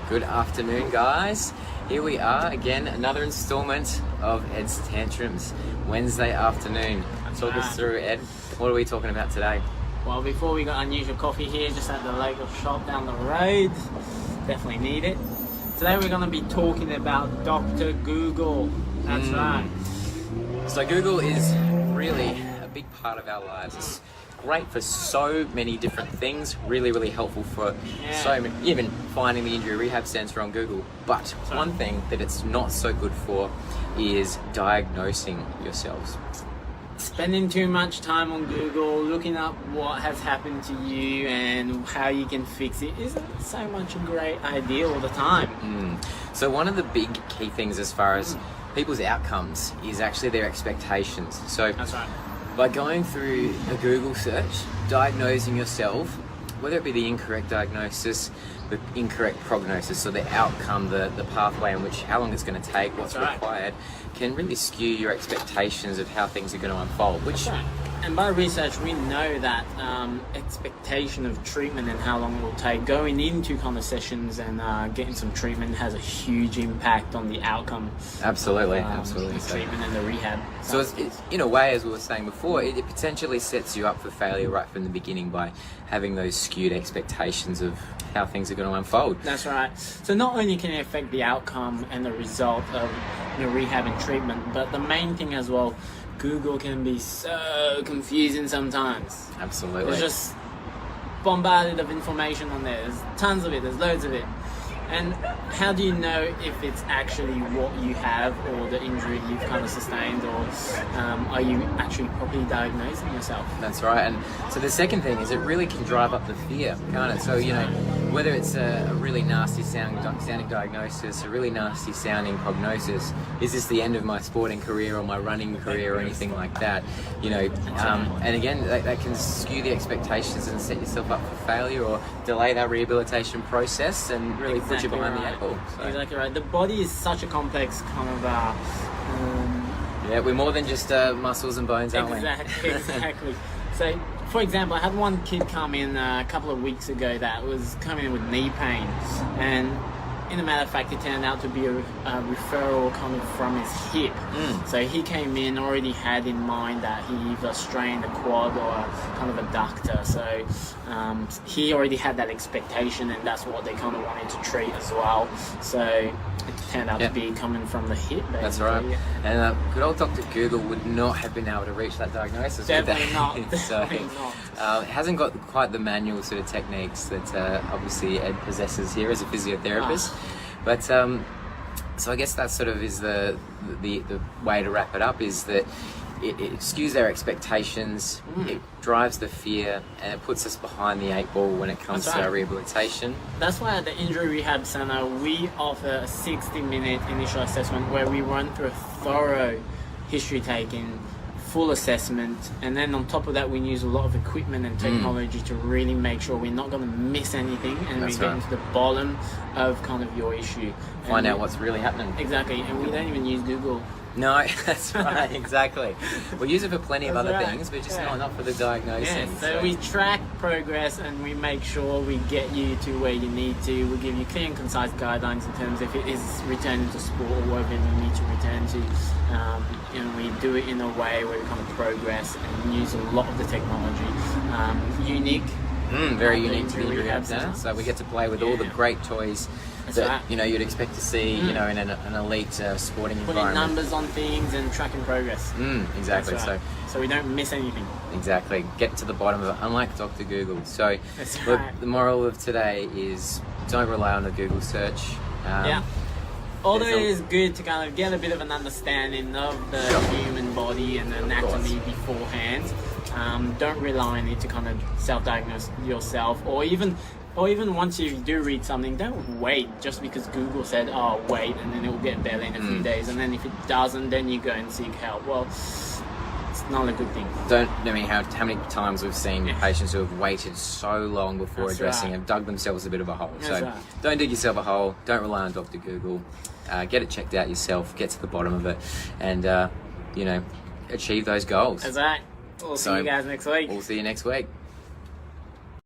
Good afternoon, guys. Here we are again, another installment of Ed's Tantrums, Wednesday afternoon. Talk us through, Ed. What are we talking about today? Well, before we got unusual coffee here, just at the local shop down the road. Definitely need it. Today we're going to be talking about Dr. Google. That's right. So Google is really a big part of our lives. It's great for so many different things, really helpful for so many, even finding the injury rehab center on Google. But one thing that it's not so good for is diagnosing yourselves. Spending too much time on Google, looking up what has happened to you and how you can fix it isn't so much a great idea all the time. So one of the big key things as far as people's outcomes is actually their expectations. So That's right. by going through a Google search, diagnosing yourself, whether it be the incorrect diagnosis, the incorrect prognosis, so the outcome, the pathway in which, how long it's going to take, what's required, can really skew your expectations of how things are going to unfold. Which, and by research, we know that expectation of treatment and how long it will take going into kind of sessions and getting some treatment has a huge impact on the outcome. Absolutely. The treatment and the rehab. So it's, in a way, as we were saying before, it potentially sets you up for failure right from the beginning by having those skewed expectations of how things are going to unfold. That's right. So not only can it affect the outcome and the result of the rehab and treatment, but the main thing as well, Google can be so confusing sometimes. Absolutely. There's just bombarded of information on there. There's tons of it. There's loads of it. And how do you know if it's actually what you have or the injury you've kind of sustained, or are you actually properly diagnosing yourself? That's right. And so the second thing is it really can drive up the fear, can't it? So, you know, whether it's a really nasty sounding diagnosis, a really nasty sounding prognosis, is this the end of my sporting career or my running career or anything like that? You know, and again, that can skew the expectations and set yourself up for failure or delay that rehabilitation process and really put you behind the eight ball. So. Exactly right. The body is such a complex kind of yeah, we're more than just muscles and bones, aren't we? Exactly. So, for example, I had one kid come in a couple of weeks ago that was coming in with knee pain, and in a matter of fact, it turned out to be a referral coming from his hip. So he came in already had in mind that he either strained a quad or kind of adductor. So he already had that expectation, and that's what they kind of wanted to treat as well. So it turned out to be coming from the hip. Basically. That's right. And good old Dr. Google would not have been able to reach that diagnosis. Definitely not. Definitely not. It hasn't got quite the manual sort of techniques that obviously Ed possesses here as a physiotherapist. But so I guess that sort of is the way to wrap it up, is that it skews their expectations, it drives the fear, and it puts us behind the eight ball when it comes to our rehabilitation. That's why at the Injury Rehab Center we offer a 60-minute initial assessment where we run through a thorough history taking, full assessment, and then on top of that we use a lot of equipment and technology to really make sure we're not going to miss anything, and we get into the bottom of kind of your issue. Find out what's really happening. Exactly, and we don't even use Google. No, that's right, exactly. We use it for plenty of other things, but just not for the diagnosing. Yeah, so we track progress and we make sure we get you to where you need to. We give you clear and concise guidelines in terms of if it is returning to sport or whatever you need to return to. And we do it in a way where we kind of progress and use a lot of the technology. Unique. Very unique to the rehab center. So we get to play with all the great toys that you know you'd expect to see, you know, in an elite sporting environment. Putting numbers on things and tracking progress. Exactly. So we don't miss anything. Exactly. Get to the bottom of it, unlike Dr. Google. So look, the moral of today is don't rely on the Google search. Although it is good to kind of get a bit of an understanding of the human body and anatomy beforehand. Don't rely on it to kind of self-diagnose yourself, or even once you do read something, don't wait just because Google said, oh, wait, and then it will get better in a few days, and then if it doesn't, then you go and seek help. Well, it's not a good thing. I mean, how many times we've seen patients who have waited so long before addressing have dug themselves a bit of a hole. Don't dig yourself a hole, don't rely on Dr. Google, get it checked out yourself, get to the bottom of it, and you know, achieve those goals. That's right. We'll see you guys next week. We'll see you next week.